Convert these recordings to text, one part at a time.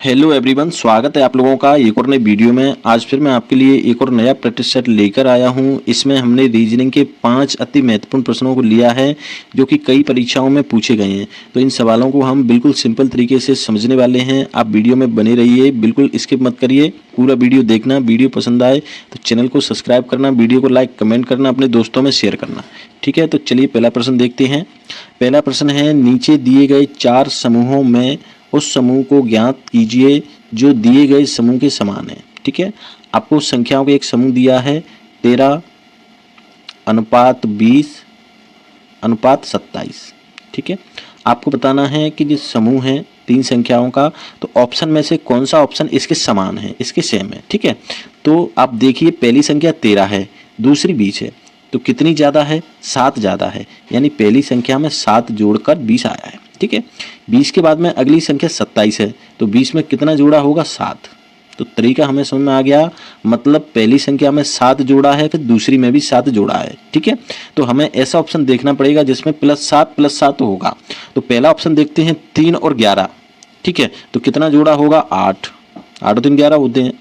Hello everyone, स्वागत है आप लोगों का एक और नई वीडियो में। आज फिर मैं आपके लिए एक और नया प्रैक्टिस सेट लेकर आया हूं। इसमें हमने रीजनिंग के 5 अति महत्वपूर्ण प्रश्नों को लिया है जो कि कई परीक्षाओं में पूछे गए हैं। तो इन सवालों को हम बिल्कुल सिंपल तरीके से समझने वाले हैं। आप वीडियो में बने रहिए, बिल्कुल स्किप मत करिए, पूरा वीडियो देखना। वीडियो पसंद आए तो चैनल को सब्सक्राइब करना, वीडियो को लाइक कमेंट करना, अपने दोस्तों में शेयर करना। ठीक है, तो चलिए पहला प्रश्न देखते हैं। पहला प्रश्न है, नीचे दिए गए 4 समूहों में उस समूह को ज्ञात कीजिए जो दिए गए समूह के समान है। ठीक है, आपको संख्याओं का एक समूह दिया है 13 अनुपात 20 अनुपात 27। ठीक है, आपको बताना है कि जो समूह है 3 संख्याओं का, तो ऑप्शन में से कौन सा ऑप्शन इसके समान है, इसके सेम है। ठीक है, तो आप देखिए पहली संख्या 13 है, दूसरी 20 है, तो कितनी ज़्यादा है? 7 ज़्यादा है, यानी पहली संख्या में 7 जोड़कर 20 आया है। ठीक है, 20 के बाद में अगली संख्या 27 है, तो 20 में कितना जोड़ा होगा? 7। तो तरीका हमें समझ में आ गया, मतलब पहली संख्या में 7 जोड़ा है, फिर दूसरी में भी 7 जोड़ा है। ठीक है, तो हमें ऐसा ऑप्शन देखना पड़ेगा जिसमें +7 होगा। तो पहला ऑप्शन देखते हैं 3 और 11। ठीक है, तो कितना जोड़ा होगा? 8। 8 3 11 होते हैं।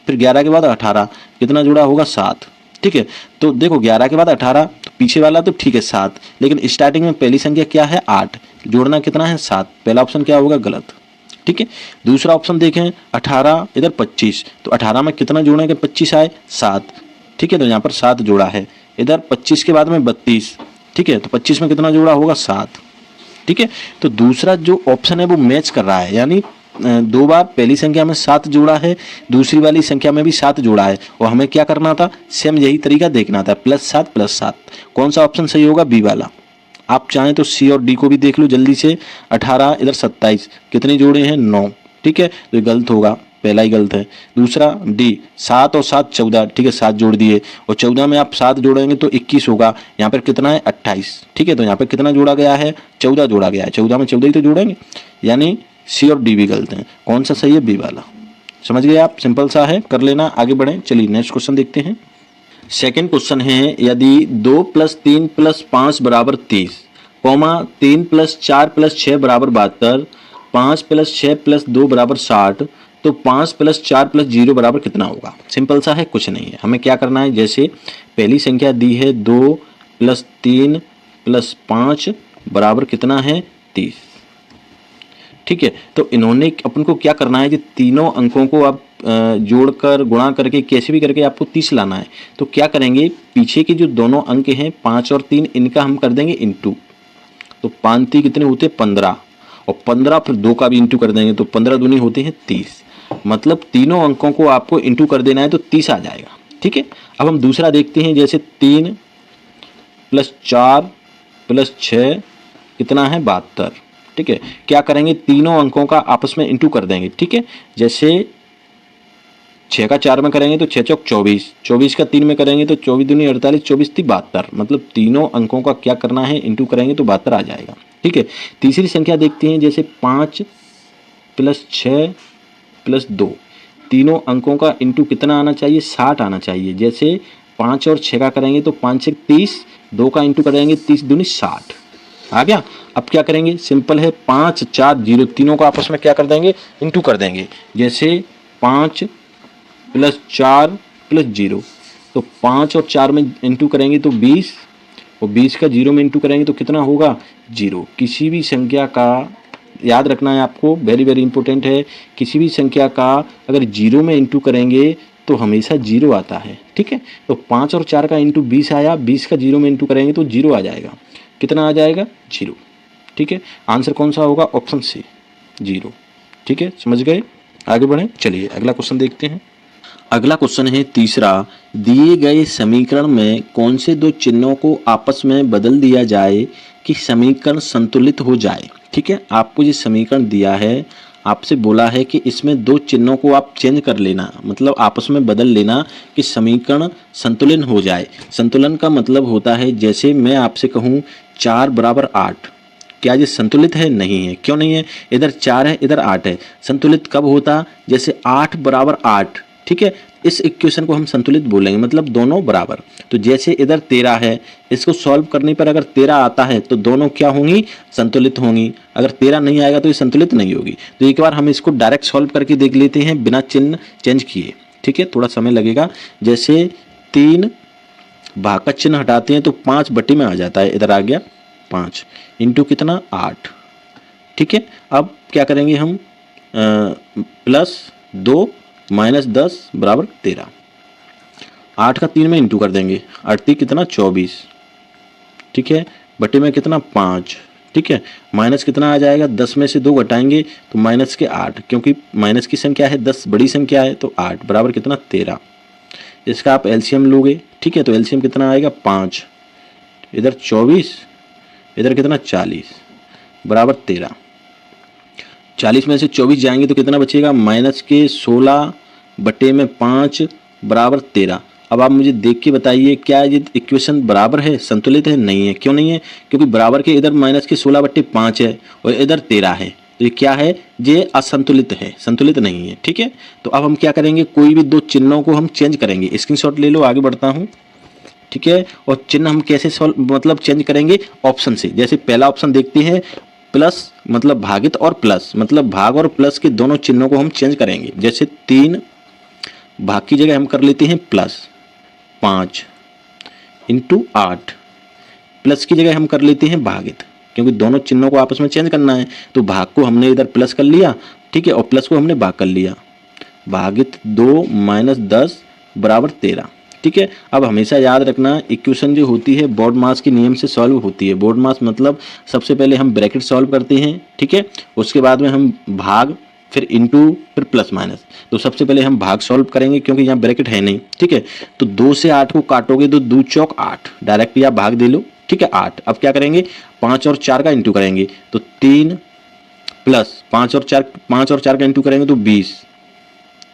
फिर 11 के बाद 18, कितना जोड़ा होगा? 7। ठीक है, तो देखो 11 के बाद 18, तो पीछे वाला तो ठीक है 7, लेकिन स्टार्टिंग में पहली संख्या क्या है? 8, जोड़ना कितना है? 7। पहला ऑप्शन क्या होगा? गलत। ठीक है, दूसरा ऑप्शन देखें 18 इधर 25, तो 18 में कितना जोड़ेंगे? 25 आए 7। ठीक है, तो यहाँ पर 7 जोड़ा है। इधर 25 के बाद में 32। ठीक है, तो 25 में कितना जोड़ा होगा? 7। ठीक है, तो दूसरा जो ऑप्शन है वो मैच कर रहा है, यानी 2 बार पहली संख्या में 7 जोड़ा है, दूसरी वाली संख्या में भी 7 जोड़ा है, और हमें क्या करना था? सेम यही तरीका देखना था, +7 कौन सा ऑप्शन सही होगा? बी वाला। आप चाहें तो सी और डी को भी देख लो जल्दी से। 18 इधर 27, कितने जोड़े हैं? 9। ठीक है, तो ये गलत होगा, पहला ही गलत है। दूसरा डी, 7 और 7 14। ठीक है, 7 जोड़ दिए, और 14 में आप 7 जोड़ेंगे तो 21 होगा। यहाँ पर कितना है? 28। ठीक है, तो यहाँ पर कितना जोड़ा गया है? 14 जोड़ा गया है। 14 में 14 ही तो जोड़ेंगे, यानी सी और डी भी गलत हैं। कौन सा सही है? बी वाला। समझ गए आप? सिंपल सा है, कर लेना। आगे बढ़ें, चलिए नेक्स्ट क्वेश्चन देखते हैं। सेकेंड क्वेश्चन है, यदि 2 + 3 + 5 = 30, 3 + 4 + 6 = 72, 5 + 6 + 2 = 60, तो 5 + 4 + 0 बराबर कितना होगा? सिंपल सा है, कुछ नहीं है। हमें क्या करना है, जैसे पहली संख्या दी है 2 + 3 + 5 बराबर कितना है? 30। ठीक है, तो इन्होंने अपन को क्या करना है कि तीनों अंकों को आप जोड़कर गुणा करके कैसे भी करके आपको 30 लाना है। तो क्या करेंगे, पीछे के जो दोनों अंक हैं 5 और 3, इनका हम कर देंगे इंटू। तो 5 3 कितने होते हैं? 15, और 15 फिर 2 का भी इंटू कर देंगे, तो 15 दूनी होते हैं 30। मतलब तीनों अंकों को आपको इंटू कर देना है, तो 30 आ जाएगा। ठीक है, अब हम दूसरा देखते हैं, जैसे 3 + 4 + 6 कितना है? 72। ठीक है, क्या करेंगे, तीनों अंकों का आपस में इंटू कर देंगे। ठीक है, जैसे 6 का 4 में करेंगे तो 6 चौक 24, 24 का 3 में करेंगे तो 24 दूनी 48, 24 3 72। मतलब तीनों अंकों का क्या करना है? इंटू करेंगे तो 72 आ जाएगा। ठीक है, तीसरी संख्या देखते हैं, जैसे 5 + 6 + 2, तीनों अंकों का इंटू कितना आना चाहिए? 60 आना चाहिए। जैसे 5 और 6 का करेंगे तो 5 से 30, 2 का इंटू करेंगे 30 दूनी 60 आ गया। अब क्या करेंगे, सिंपल है, 5 4 0 तीनों को आपस में क्या कर देंगे? इंटू कर देंगे। जैसे 5 + 4 + 0, तो 5 और 4 में इंटू करेंगे तो 20, और 20 का 0 में इंटू करेंगे तो कितना होगा? 0। किसी भी संख्या का याद रखना है आपको, वेरी वेरी इंपॉर्टेंट है, किसी भी संख्या का अगर 0 में इंटू करेंगे तो हमेशा 0 आता है। ठीक है, तो 5 और 4 का इंटू 20 आया, 20 का 0 में इंटू करेंगे तो 0 आ जाएगा। कितना आ जाएगा? 0। ठीक है, आंसर कौन सा होगा? Option C, 0। ठीक है, समझ गए? आगे बढ़ें, चलिए अगला क्वेश्चन देखते हैं। अगला क्वेश्चन है तीसरा, दिए गए समीकरण में कौन से 2 चिन्हों को आपस में बदल दिया जाए कि समीकरण संतुलित हो जाए? ठीक है, आपको ये समीकरण दिया है, आपसे बोला है कि इसमें 2 चिन्हों को आप चेंज कर लेना, मतलब आपस में बदल लेना कि समीकरण संतुलन हो जाए। संतुलन का मतलब होता है, जैसे मैं आपसे कहूँ 4 = 8, क्या ये संतुलित है? नहीं है। क्यों नहीं है? इधर 4 है, इधर 8 है। संतुलित कब होता? जैसे 8 = 8, ठीक है, इस इक्वेशन को हम संतुलित बोलेंगे, मतलब दोनों बराबर। तो जैसे इधर 13 है, इसको सॉल्व करने पर अगर 13 आता है तो दोनों क्या होंगी, संतुलित होंगी। अगर 13 नहीं आएगा तो ये संतुलित नहीं होगी। तो एक बार हम इसको डायरेक्ट सॉल्व करके देख लेते हैं बिना चिन्ह चेंज किए। ठीक है, थोड़ा समय लगेगा। जैसे 3 भाग का चिन्ह हटाते हैं तो 5 बटे में आ जाता है, इधर आ गया 5 इंटू कितना 8। ठीक है, अब क्या करेंगे हम, +2 - 10 बराबर 13। 8 का 3 में इंटू कर देंगे, 8 कितना 24। ठीक है, बटे में कितना 5। ठीक है, माइनस कितना आ जाएगा, 10 में से 2 घटाएंगे तो माइनस के 8, क्योंकि माइनस की संख्या है 10 बड़ी संख्या है, तो 8 बराबर कितना 13। इसका आप एलसीएम लोगे। ठीक है, तो एलसीएम कितना आएगा 5, इधर 24, इधर कितना 40 बराबर 13। 40 में से 24 जाएंगे तो कितना बचेगा, माइनस के 16 बटे में 5 बराबर 13। अब आप मुझे देख के बताइए क्या ये इक्वेशन बराबर है, संतुलित है? नहीं है। क्यों नहीं है? क्योंकि बराबर के इधर माइनस के 16 बटे 5 है और इधर 13 है, तो ये क्या है, ये असंतुलित है, संतुलित नहीं है। ठीक है, तो अब हम क्या करेंगे, कोई भी दो चिन्हों को हम चेंज करेंगे। स्क्रीनशॉट ले लो, आगे बढ़ता हूँ। ठीक है, और चिन्ह हम कैसे मतलब चेंज करेंगे, ऑप्शन से। जैसे पहला ऑप्शन देखते हैं, प्लस मतलब भागित और प्लस मतलब भाग और प्लस के दोनों चिन्हों को हम चेंज करेंगे। जैसे 3 भाग की जगह हम कर लेते हैं प्लस 5 इंटू 8, प्लस की जगह हम कर लेते हैं भागित, क्योंकि दोनों चिन्हों को आपस में चेंज करना है। तो भाग को हमने इधर प्लस कर लिया, ठीक है, और प्लस को हमने भाग कर लिया। भागित 2 - 10 बराबर 13। ठीक है, अब हमेशा याद रखना इक्वेशन जो होती है बोर्ड मास के नियम से सॉल्व होती है। बोर्ड मास मतलब सबसे पहले हम ब्रैकेट सॉल्व करते हैं, ठीक है, उसके बाद में हम भाग, फिर इंटू, फिर प्लस माइनस। तो सबसे पहले हम भाग सॉल्व करेंगे क्योंकि यहाँ ब्रैकेट है नहीं। ठीक है, तो 2 से 8 को काटोगे तो 2 चौक 8, डायरेक्ट या भाग दे लो। ठीक है, 8। अब क्या करेंगे, 5 और 4 का इंटू करेंगे तो 3 प्लस 5 और 4 का इंटू करेंगे तो 20।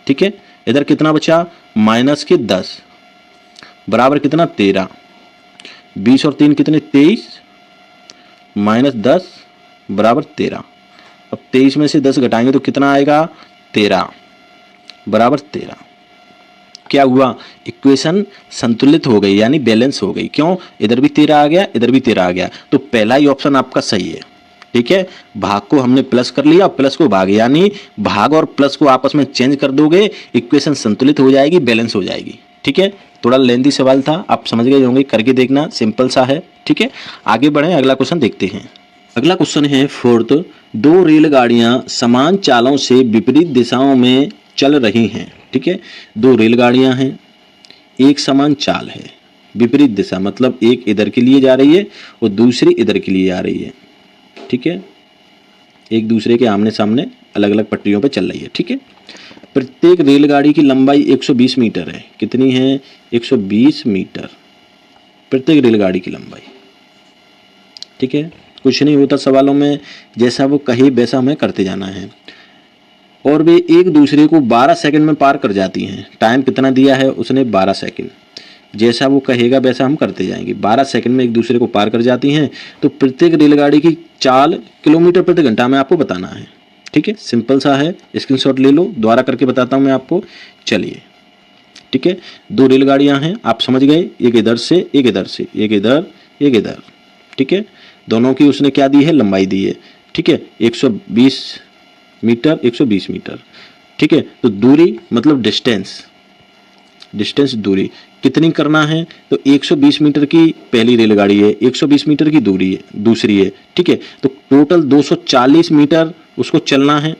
ठीक है, इधर कितना बचा, माइनस के 10 बराबर कितना 13। 20 और 3 कितने 23 माइनस 10 बराबर 13। अब 23 में से 10 घटाएंगे तो कितना आएगा, 13 बराबर 13। क्या हुआ, इक्वेशन संतुलित हो गई, यानी बैलेंस हो गई। क्यों, इधर भी 13 आ गया, इधर भी 13 आ गया, तो पहला ही ऑप्शन आपका सही है। ठीक है, भाग को हमने प्लस कर लिया और प्लस को भाग, यानी भाग और प्लस को आपस में चेंज कर दोगे, इक्वेशन संतुलित हो जाएगी, बैलेंस हो जाएगी। ठीक है, थोड़ा लेंथी सवाल था, आप समझ गए होंगे, करके देखना, सिंपल सा है। ठीक है, आगे बढ़ें, अगला क्वेश्चन देखते हैं। अगला क्वेश्चन है 4th, 2 रेलगाड़ियां समान चालों से विपरीत दिशाओं में चल रही हैं। ठीक है, 2 रेलगाड़ियां हैं, एक समान चाल है, विपरीत दिशा मतलब एक इधर के लिए जा रही है और दूसरी इधर के लिए आ रही है। ठीक है, एक दूसरे के आमने सामने अलग अलग पटरियों पर चल रही है। ठीक है, प्रत्येक रेलगाड़ी की लंबाई 120 मीटर है। कितनी है, 120 मीटर प्रत्येक रेलगाड़ी की लंबाई। ठीक है, कुछ नहीं होता सवालों में, जैसा वो कहे वैसा हमें करते जाना है। और वे एक दूसरे को 12 सेकंड में पार कर जाती हैं। टाइम कितना दिया है उसने, 12 सेकंड। जैसा वो कहेगा वैसा हम करते जाएंगे। 12 सेकंड में एक दूसरे को पार कर जाती हैं। तो प्रत्येक रेलगाड़ी की चाल किलोमीटर प्रति घंटा में आपको बताना है। ठीक है, सिंपल सा है, स्क्रीनशॉट ले लो, दोबारा करके बताता हूँ मैं आपको। चलिए, ठीक है, 2 रेलगाड़ियाँ हैं, आप समझ गए, एक इधर से, एक इधर से, एक इधर, एक इधर। ठीक है, दोनों की उसने क्या दी है, लंबाई दी है। ठीक है, 120 मीटर, 120 मीटर। ठीक है, तो दूरी मतलब डिस्टेंस दूरी कितनी करना है, तो 120 मीटर की पहली रेलगाड़ी है, 120 मीटर की दूरी है दूसरी है। ठीक है, तो टोटल 240 मीटर उसको चलना है।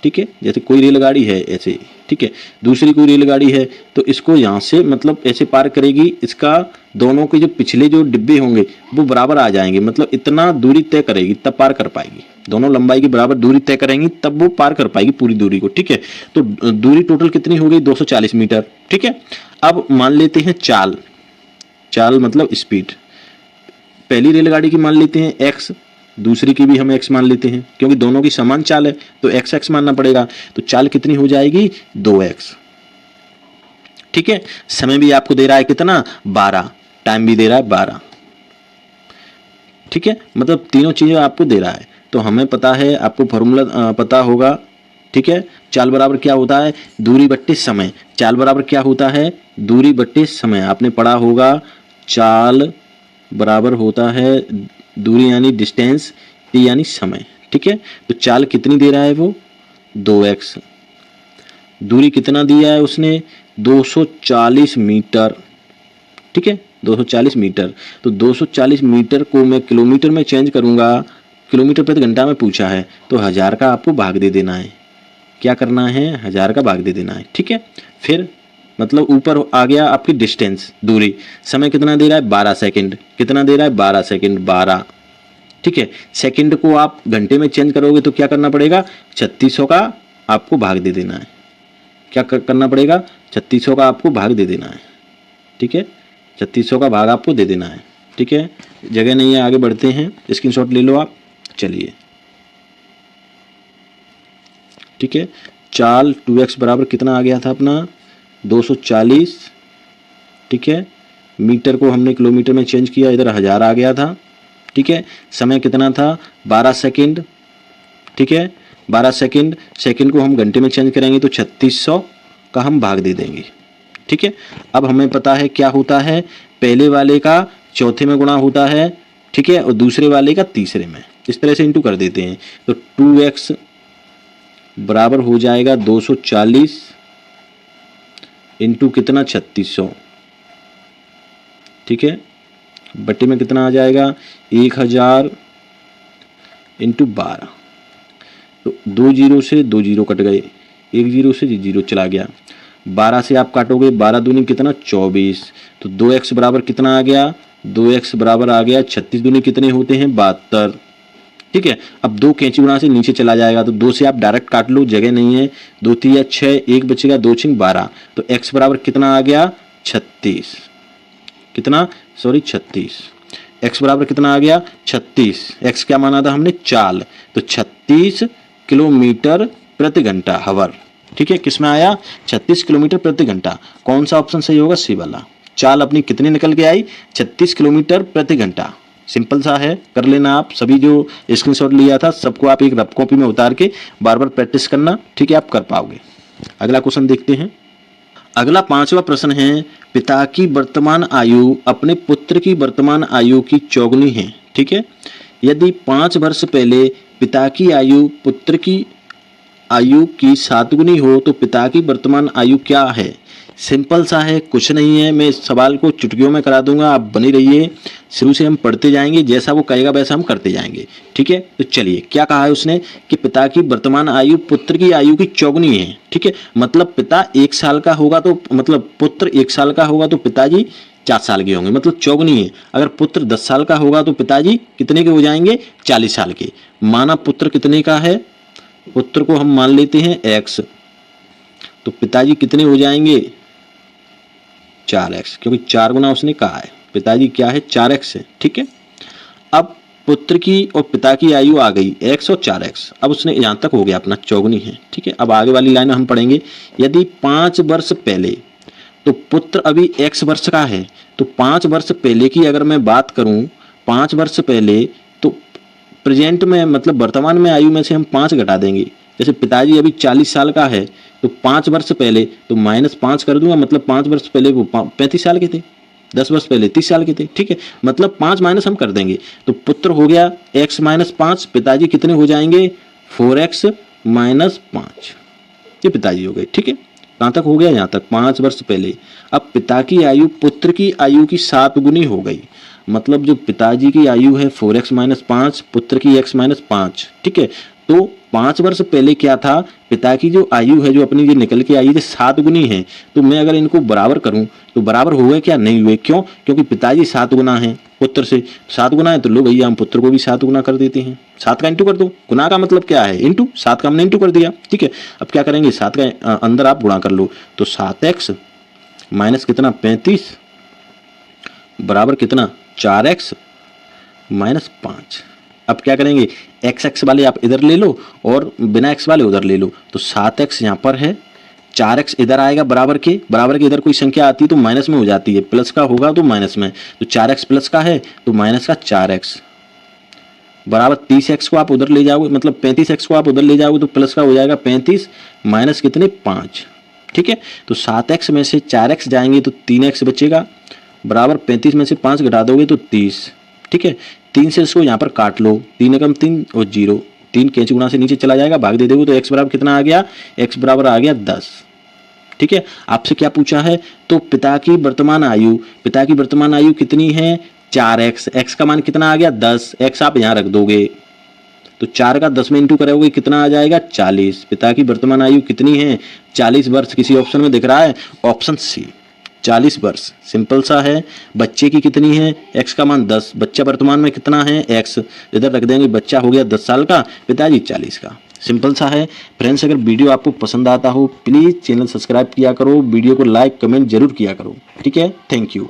ठीक है, जैसे कोई रेलगाड़ी है ऐसे, ठीक है, दूसरी कोई रेलगाड़ी है तो इसको यहाँ से मतलब ऐसे पार करेगी, इसका दोनों के जो पिछले जो डिब्बे होंगे वो बराबर आ जाएंगे, मतलब इतना दूरी तय करेगी तब पार कर पाएगी। दोनों लंबाई की बराबर दूरी तय करेंगी तब वो पार कर पाएगी पूरी दूरी को। ठीक है, तो दूरी टोटल कितनी हो गई, 240 मीटर। ठीक है, अब मान लेते हैं चाल मतलब स्पीड। पहली रेलगाड़ी की मान लेते हैं x, दूसरी की भी हम x मान लेते हैं, क्योंकि दोनों की समान चाल है तो x मानना पड़ेगा। तो चाल कितनी हो जाएगी, 2x। ठीक है, समय भी आपको दे रहा है कितना, 12, टाइम भी दे रहा है 12। ठीक है, मतलब तीनों चीजें आपको दे रहा है। तो हमें पता है, आपको फॉर्मूला पता होगा, ठीक है। चाल बराबर क्या होता है, दूरी बट्टे समय। चाल बराबर क्या होता है, दूरी बट्टे समय। आपने पढ़ा होगा चाल बराबर होता है दूरी यानी डिस्टेंस, टी यानी समय। ठीक है, तो चाल कितनी दे रहा है वो 2x, दूरी कितना दिया है उसने 240 मीटर। ठीक है, 240 मीटर। तो 240 मीटर को मैं किलोमीटर में चेंज करूंगा, किलोमीटर प्रति घंटा में पूछा है, तो 1000 का आपको भाग दे देना है। क्या करना है, 1000 का भाग दे देना है। ठीक है, फिर मतलब ऊपर आ गया आपकी डिस्टेंस, दूरी। समय कितना दे रहा है 12 सेकंड। कितना दे रहा है 12 सेकंड, 12। ठीक है, सेकंड को आप घंटे में चेंज करोगे तो क्या करना पड़ेगा, 3600 का आपको भाग दे देना है। क्या करना पड़ेगा, 3600 का आपको भाग दे देना है। ठीक है, 3600 का भाग आपको दे देना है। ठीक है, जगह नहीं है, आगे बढ़ते हैं, स्क्रीनशॉट ले लो आप। चलिए, ठीक है, चाल 2x बराबर कितना आ गया था अपना 240। ठीक है, मीटर को हमने किलोमीटर में चेंज किया, इधर 1000 आ गया था। ठीक है, समय कितना था 12 सेकंड। ठीक है, 12 सेकंड, सेकंड को हम घंटे में चेंज करेंगे तो 3600 का हम भाग दे देंगे। ठीक है, अब हमें पता है क्या होता है, पहले वाले का चौथे में गुणा होता है। ठीक है, और दूसरे वाले का तीसरे में, इस तरह से इंटू कर देते हैं। तो 2x बराबर हो जाएगा 240 इंटू कितना 3600। ठीक है, बट्टे में कितना आ जाएगा 1000 इंटू 12। तो 2 जीरो से 2 जीरो कट गए, 1 जीरो से 0 चला गया। 12 से आप काटोगे, 12 दूनी कितना 24। तो 2x बराबर कितना आ गया, 2x बराबर आ गया 36 दूनी कितने होते हैं 72। ठीक है, अब 2 कैंची गुणा से नीचे चला जाएगा, तो 2 से आप डायरेक्ट काट लो, जगह नहीं है। 2 3 6, 1 बचेगा, 2 6 12। तो x बराबर कितना आ गया 36, कितना सॉरी 36। x बराबर कितना आ गया 36। x क्या माना था हमने चाल, तो 36 किलोमीटर प्रति घंटा हवर। ठीक है, किस में आया 36 किलोमीटर प्रति घंटा। कौन सा ऑप्शन सही होगा, सी वाला। चाल अपनी कितनी निकल के आई 36 किलोमीटर प्रति घंटा। सिंपल सा है, कर लेना आप सभी। जो स्क्रीनशॉट लिया था सबको आप एक रफ कॉपी में उतार के बार बार प्रैक्टिस करना। ठीक है, आप कर पाओगे। अगला क्वेश्चन देखते हैं। अगला 5वां प्रश्न है, पिता की वर्तमान आयु अपने पुत्र की वर्तमान आयु की चौगुनी है। ठीक है, यदि 5 वर्ष पहले पिता की आयु पुत्र की आयु की 7 गुनी हो तो पिता की वर्तमान आयु क्या है। सिंपल सा है, कुछ नहीं है। मैं इस सवाल को चुटकियों में करा दूंगा, आप बनी रहिए। शुरू से हम पढ़ते जाएंगे, जैसा वो कहेगा वैसा हम करते जाएंगे। ठीक है, तो चलिए, क्या कहा है उसने कि पिता की वर्तमान आयु पुत्र की आयु की चौगुनी है। ठीक है, मतलब पिता 1 साल का होगा तो मतलब पुत्र 1 साल का होगा तो पिताजी 4 साल के होंगे, मतलब चौगुनी है। अगर पुत्र 10 साल का होगा तो पिताजी कितने के हो जाएंगे 40 साल के। माना पुत्र कितने का है, पुत्र को हम मान लेते हैं x, तो पिताजी कितने हो जाएंगे 4x, क्योंकि 4 गुना उसने कहा है। पिताजी क्या है 4x है। ठीक है, अब पुत्र की और पिता की आयु आ गई x और 4x। अब उसने यहाँ तक हो गया अपना चौगुनी है। ठीक है, अब आगे वाली लाइन हम पढ़ेंगे। यदि 5 वर्ष पहले, तो पुत्र अभी x वर्ष का है, तो 5 वर्ष पहले की अगर मैं बात करूं, 5 वर्ष पहले, तो प्रेजेंट में मतलब वर्तमान में आयु में से हम 5 घटा देंगे। जैसे पिताजी अभी 40 साल का है, तो 5 वर्ष पहले तो -5 कर दूंगा, मतलब 5 वर्ष पहले वो 35 साल के थे, 10 वर्ष पहले 30 साल के थे। ठीक है, मतलब 5 माइनस हम कर देंगे, तो पुत्र हो गया x - 5, पिताजी कितने हो जाएंगे 4x - 5, ये पिताजी हो गए। ठीक है, कहाँ तक हो गया, यहाँ तक 5 वर्ष पहले। अब पिता की आयु पुत्र की आयु की 7 गुनी हो गई, मतलब जो पिताजी की आयु है 4x - 5, पुत्र की x - 5। ठीक है, तो 5 वर्ष पहले क्या था, पिता की जो आयु है जो अपनी जो निकल के आई है 7 गुनी है। तो मैं अगर इनको बराबर करूं तो बराबर हुए क्या, नहीं हुए। क्यों, क्योंकि पिताजी 7 गुना है पुत्र से, 7 गुना है तो लो भैया हम पुत्र को भी 7 गुना कर देते हैं। 7 का इंटू कर दो, गुना का मतलब क्या है इंटू, 7 का हमने इंटू कर दिया। ठीक है, अब क्या करेंगे 7 का अंदर आप गुणा कर लो, तो 7x माइनस कितना 35 बराबर कितना 4x - 5। अब क्या करेंगे, x वाले आप इधर ले लो और बिना x वाले उधर ले लो, तो 7x यहाँ पर है, 4x इधर आएगा बराबर के इधर कोई संख्या आती है तो माइनस में हो जाती है, प्लस का होगा तो माइनस में, तो 4x प्लस का है तो माइनस का 4x बराबर 30x को आप उधर ले जाओगे, मतलब 35x को आप उधर ले जाओगे तो प्लस का हो जाएगा 35 माइनस कितने 5। ठीक है, तो 7x में से 4x जाएंगे तो 3x बचेगा, बराबर 35 में से 5 घटा दोगे तो 30। ठीक है, 3 से इसको यहाँ पर काट लो, 3 एकम 3 और 0, 3 कैंची गुणा से नीचे चला जाएगा, भाग दे दोगे तो x बराबर कितना आ गया, x बराबर आ गया 10। ठीक है, आपसे क्या पूछा है, तो पिता की वर्तमान आयु कितनी है 4x, x का मान कितना आ गया 10, x आप यहाँ रख दोगे तो 4 का 10 में इंटू करोगे कितना आ जाएगा 40। पिता की वर्तमान आयु कितनी है 40 वर्ष, किसी ऑप्शन में दिख रहा है, ऑप्शन सी 40 वर्ष। सिंपल सा है। बच्चे की कितनी है, x का मान 10, बच्चा वर्तमान में कितना है x, इधर रख देंगे, बच्चा हो गया 10 साल का, पिताजी 40 का। सिंपल सा है। फ्रेंड्स, अगर वीडियो आपको पसंद आता हो प्लीज़ चैनल सब्सक्राइब किया करो, वीडियो को लाइक कमेंट जरूर किया करो। ठीक है, थैंक यू।